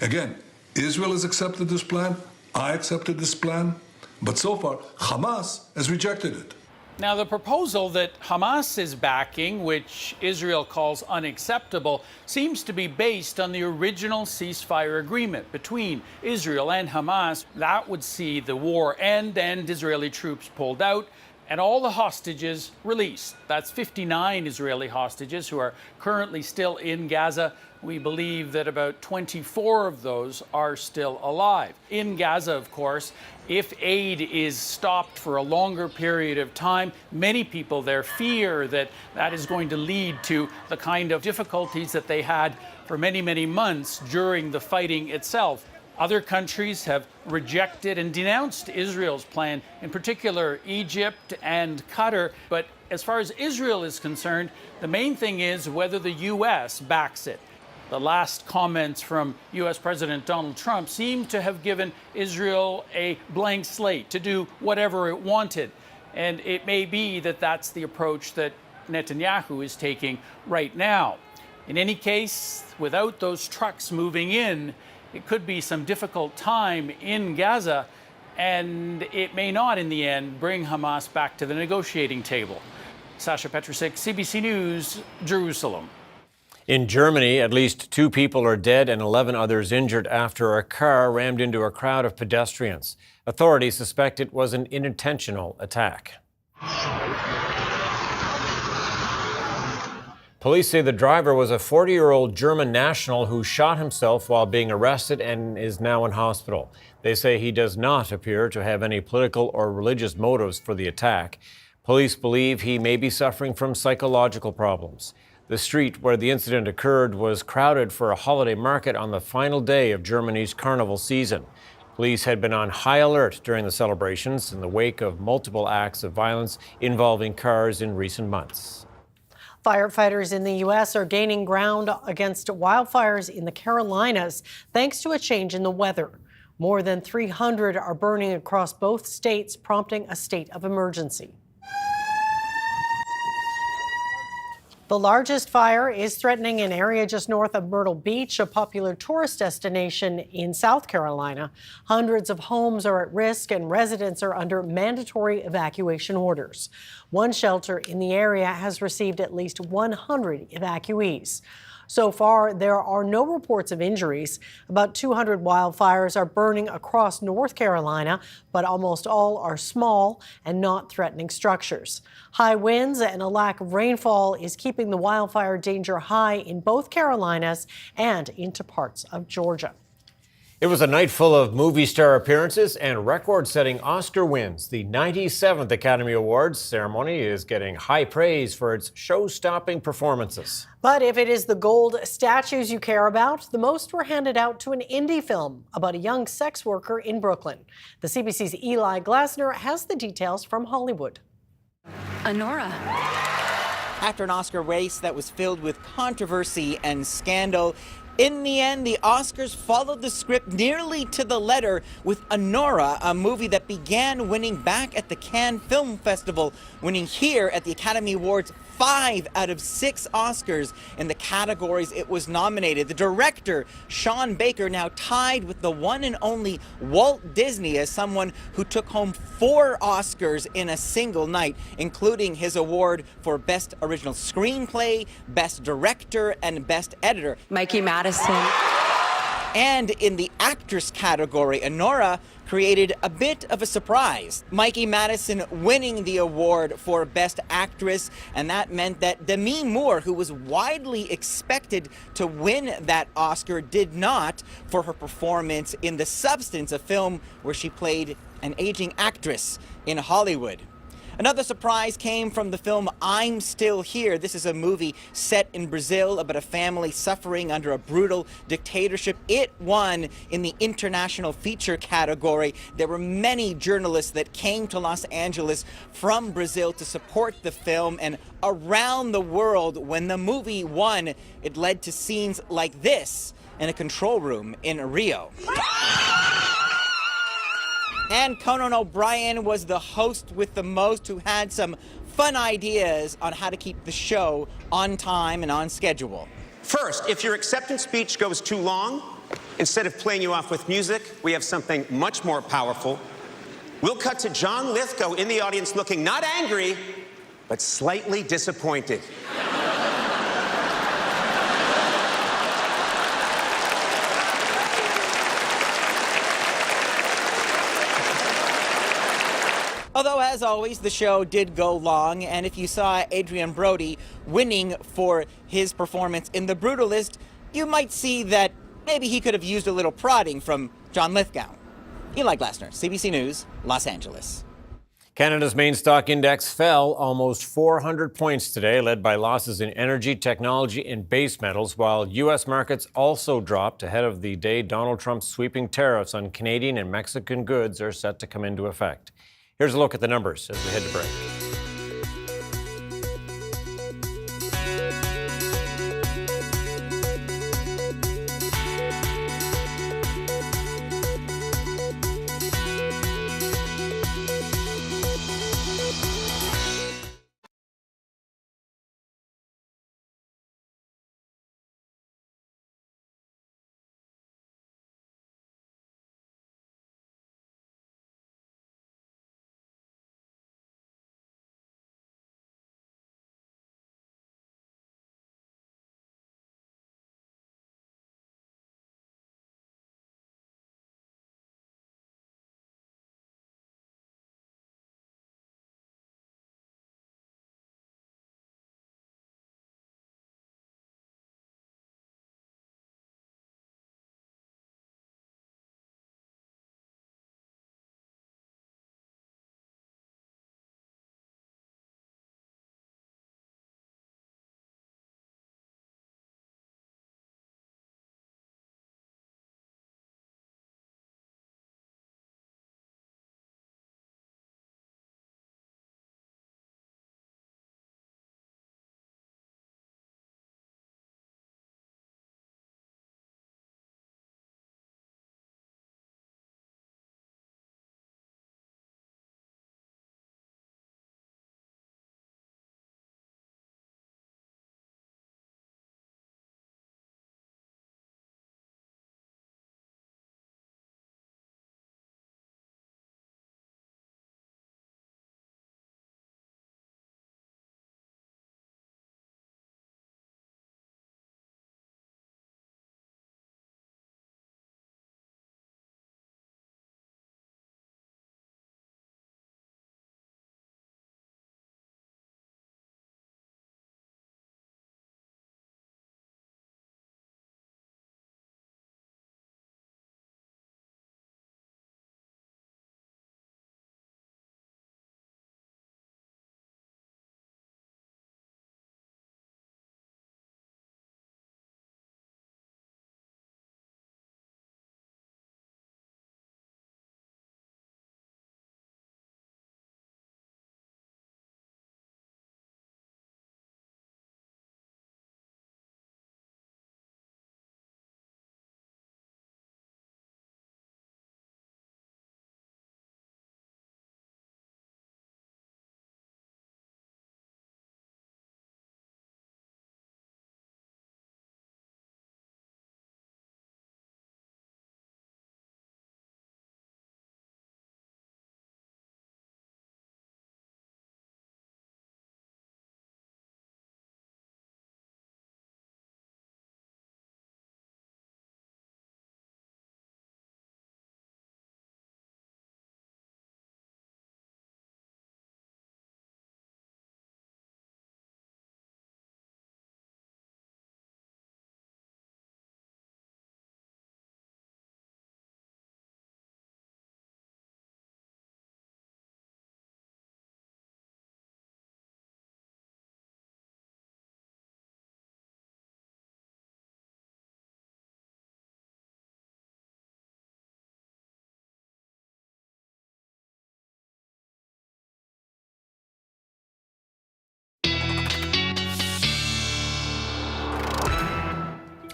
Again, Israel has accepted this plan, I accepted this plan, but so far, Hamas has rejected it. Now, the proposal that Hamas is backing, which Israel calls unacceptable, seems to be based on the original ceasefire agreement between Israel and Hamas. That would see the war end and Israeli troops pulled out and all the hostages released. That's 59 Israeli hostages who are currently still in Gaza. We believe that about 24 of those are still alive. In Gaza, of course, if aid is stopped for a longer period of time, many people there fear that that is going to lead to the kind of difficulties that they had for many, many months during the fighting itself. Other countries have rejected and denounced Israel's plan, in particular Egypt and Qatar. But as far as Israel is concerned, the main thing is whether the U.S. backs it. The last comments from U.S. President Donald Trump seem to have given Israel a blank slate to do whatever it wanted. And it may be that that's the approach that Netanyahu is taking right now. In any case, without those trucks moving in, it could be some difficult time in Gaza, and it may not in the end bring Hamas back to the negotiating table. Sasha Petrusik, CBC News, Jerusalem. In Germany, at least 2 people are dead and 11 others injured after a car rammed into a crowd of pedestrians. Authorities suspect it was an unintentional attack. Police say the driver was a 40-year-old German national who shot himself while being arrested and is now in hospital. They say he does not appear to have any political or religious motives for the attack. Police believe he may be suffering from psychological problems. The street where the incident occurred was crowded for a holiday market on the final day of Germany's carnival season. Police had been on high alert during the celebrations in the wake of multiple acts of violence involving cars in recent months. Firefighters in the U.S. are gaining ground against wildfires in the Carolinas thanks to a change in the weather. More than 300 are burning across both states, prompting a state of emergency. The largest fire is threatening an area just north of Myrtle Beach, a popular tourist destination in South Carolina. Hundreds of homes are at risk and residents are under mandatory evacuation orders. One shelter in the area has received at least 100 evacuees. So far, there are no reports of injuries. About 200 wildfires are burning across North Carolina, but almost all are small and not threatening structures. High winds and a lack of rainfall is keeping the wildfire danger high in both Carolinas and into parts of Georgia. It was a night full of movie star appearances and record-setting Oscar wins. The 97th Academy Awards ceremony is getting high praise for its show-stopping performances. But if it is the gold statues you care about, the most were handed out to an indie film about a young sex worker in Brooklyn. The CBC's Eli Glasner has the details from Hollywood. Honora. After an Oscar race that was filled with controversy and scandal, in the end, the Oscars followed the script nearly to the letter with Honora, a movie that began winning back at the Cannes Film Festival, winning here at the Academy Awards 5 out of 6 Oscars in the categories it was nominated. The director, Sean Baker, now tied with the one and only Walt Disney as someone who took home 4 Oscars in a single night, including his award for Best Original Screenplay, Best Director, and Best Editor. Mikey Madison. And in the actress category, Honora created a bit of a surprise. Mikey Madison winning the award for Best Actress, and that meant that Demi Moore, who was widely expected to win that Oscar, did not for her performance in The Substance, a film where she played an aging actress in Hollywood. Another surprise came from the film I'm Still Here. This is a movie set in Brazil about a family suffering under a brutal dictatorship. It won in the international feature category. There were many journalists that came to Los Angeles from Brazil to support the film, and around the world, when the movie won, it led to scenes like this in a control room in Rio. And Conan O'Brien was the host with the most, who had some fun ideas on how to keep the show on time and on schedule. First, if your acceptance speech goes too long, instead of playing you off with music, we have something much more powerful. We'll cut to John Lithgow in the audience looking not angry, but slightly disappointed. Although, as always, the show did go long, and if you saw Adrian Brody winning for his performance in The Brutalist, you might see that maybe he could have used a little prodding from John Lithgow. Eli Glasner, CBC News, Los Angeles. Canada's main stock index fell almost 400 points today, led by losses in energy, technology, and base metals, while U.S. markets also dropped ahead of the day Donald Trump's sweeping tariffs on Canadian and Mexican goods are set to come into effect. Here's a look at the numbers as we head to break.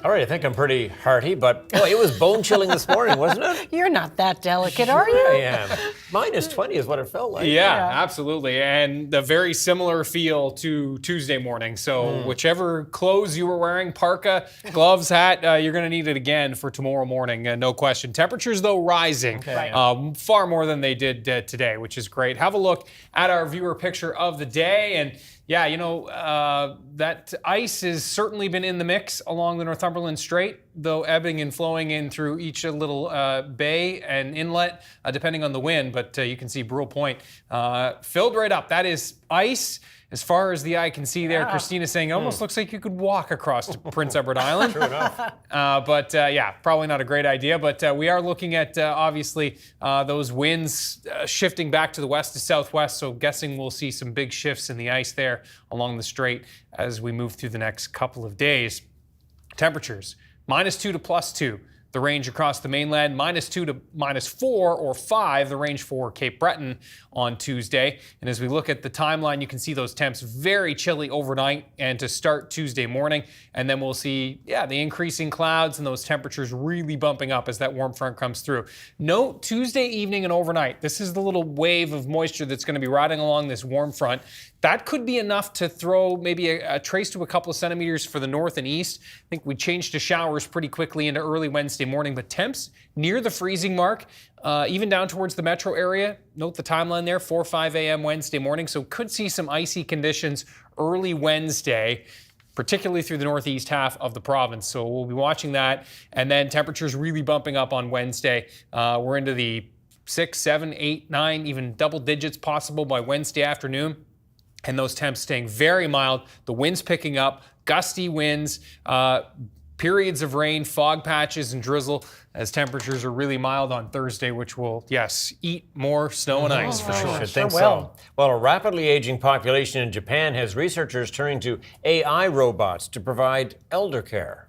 All right, I think I'm pretty hearty, but it was bone-chilling this morning, wasn't it? You're not that delicate, are you? I am. Minus 20 is what it felt like. Yeah, absolutely. And a very similar feel to Tuesday morning. So whichever clothes you were wearing, parka, gloves, hat, you're going to need it again for tomorrow morning, no question. Temperatures, though, rising far more than they did today, which is great. Have a look at our viewer picture of the day. And yeah, that ice has certainly been in the mix along the Northumberland Strait, though ebbing and flowing in through each little bay and inlet, depending on the wind. But you can see Brule Point filled right up. That is ice as far as the eye can see there. Christina's saying it almost looks like you could walk across to Prince Edward Island. True enough. But probably not a great idea. But we are looking at, obviously, those winds shifting back to the west to southwest. So guessing we'll see some big shifts in the ice there along the strait as we move through the next couple of days. Temperatures, -2 to +2. The range across the mainland, -2 to -4 or 5, the range for Cape Breton on Tuesday. And as we look at the timeline, you can see those temps very chilly overnight and to start Tuesday morning. And then we'll see, the increasing clouds and those temperatures really bumping up as that warm front comes through. Note Tuesday evening and overnight, this is the little wave of moisture that's going to be riding along this warm front. That could be enough to throw maybe a trace to a couple of centimeters for the north and east. I think we changed to showers pretty quickly into early Wednesday morning, but temps near the freezing mark, even down towards the metro area. Note the timeline there, 4 or 5 a.m. Wednesday morning. So could see some icy conditions early Wednesday, particularly through the northeast half of the province. So we'll be watching that. And then temperatures really bumping up on Wednesday. We're into the 6, 7, 8, 9, even double digits possible by Wednesday afternoon. And those temps staying very mild. The winds picking up, gusty winds, periods of rain, fog patches, and drizzle as temperatures are really mild on Thursday, which will, eat more snow and ice for sure. Should think so. Well, a rapidly aging population in Japan has researchers turning to AI robots to provide elder care.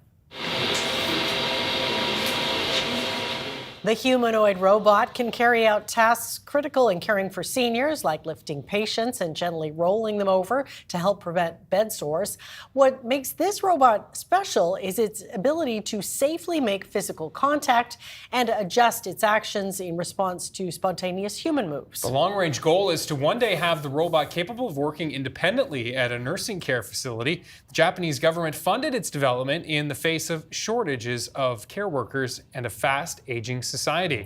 The humanoid robot can carry out tasks critical in caring for seniors, like lifting patients and gently rolling them over to help prevent bed sores. What makes this robot special is its ability to safely make physical contact and adjust its actions in response to spontaneous human moves. The long-range goal is to one day have the robot capable of working independently at a nursing care facility. The Japanese government funded its development in the face of shortages of care workers and a fast-aging society.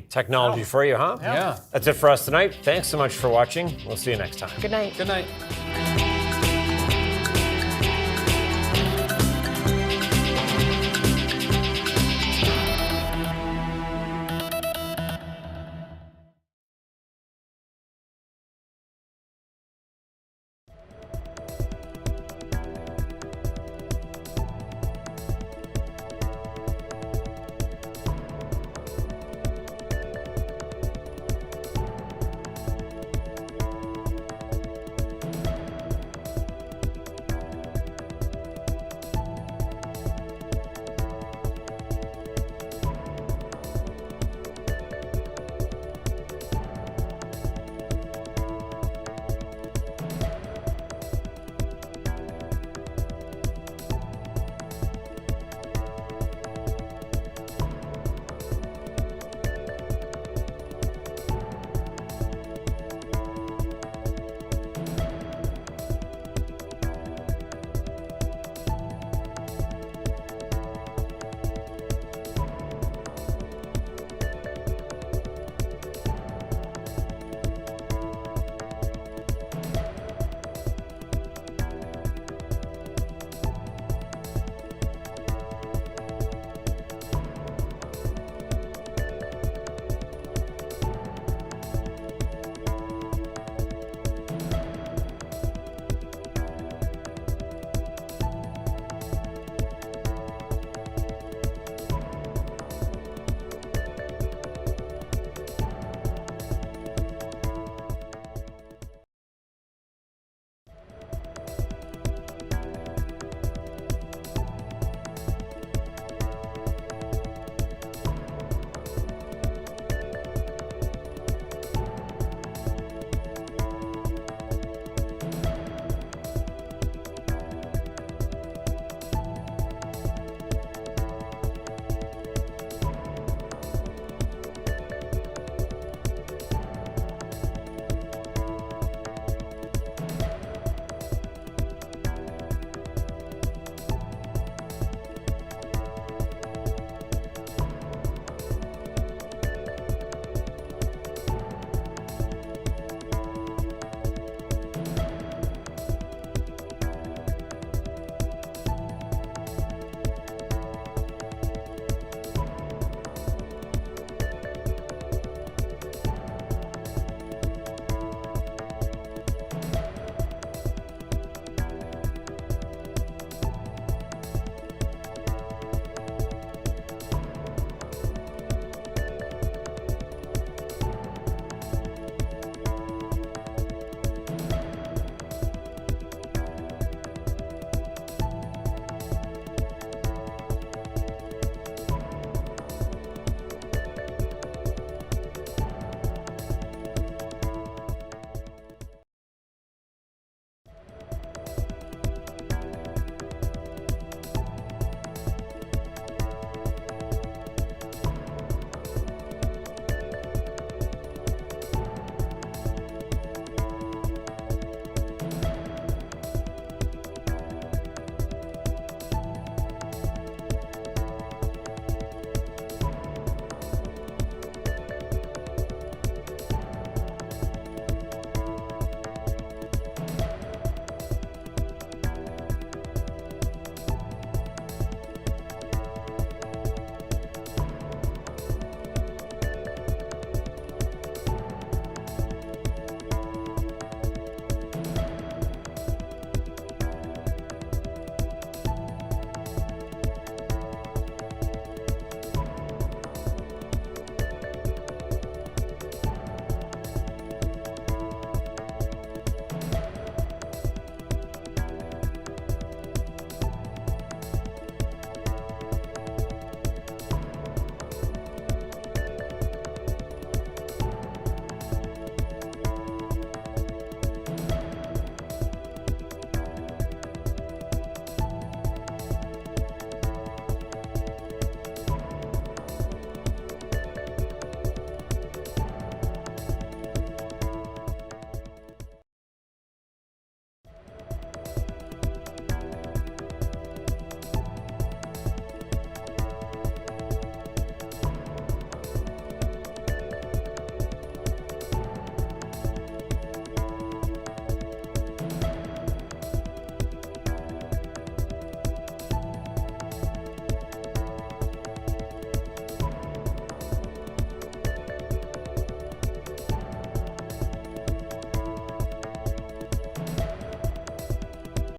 Technology for you, huh? Yeah. That's it for us tonight. Thanks so much for watching. We'll see you next time. Good night. Good night.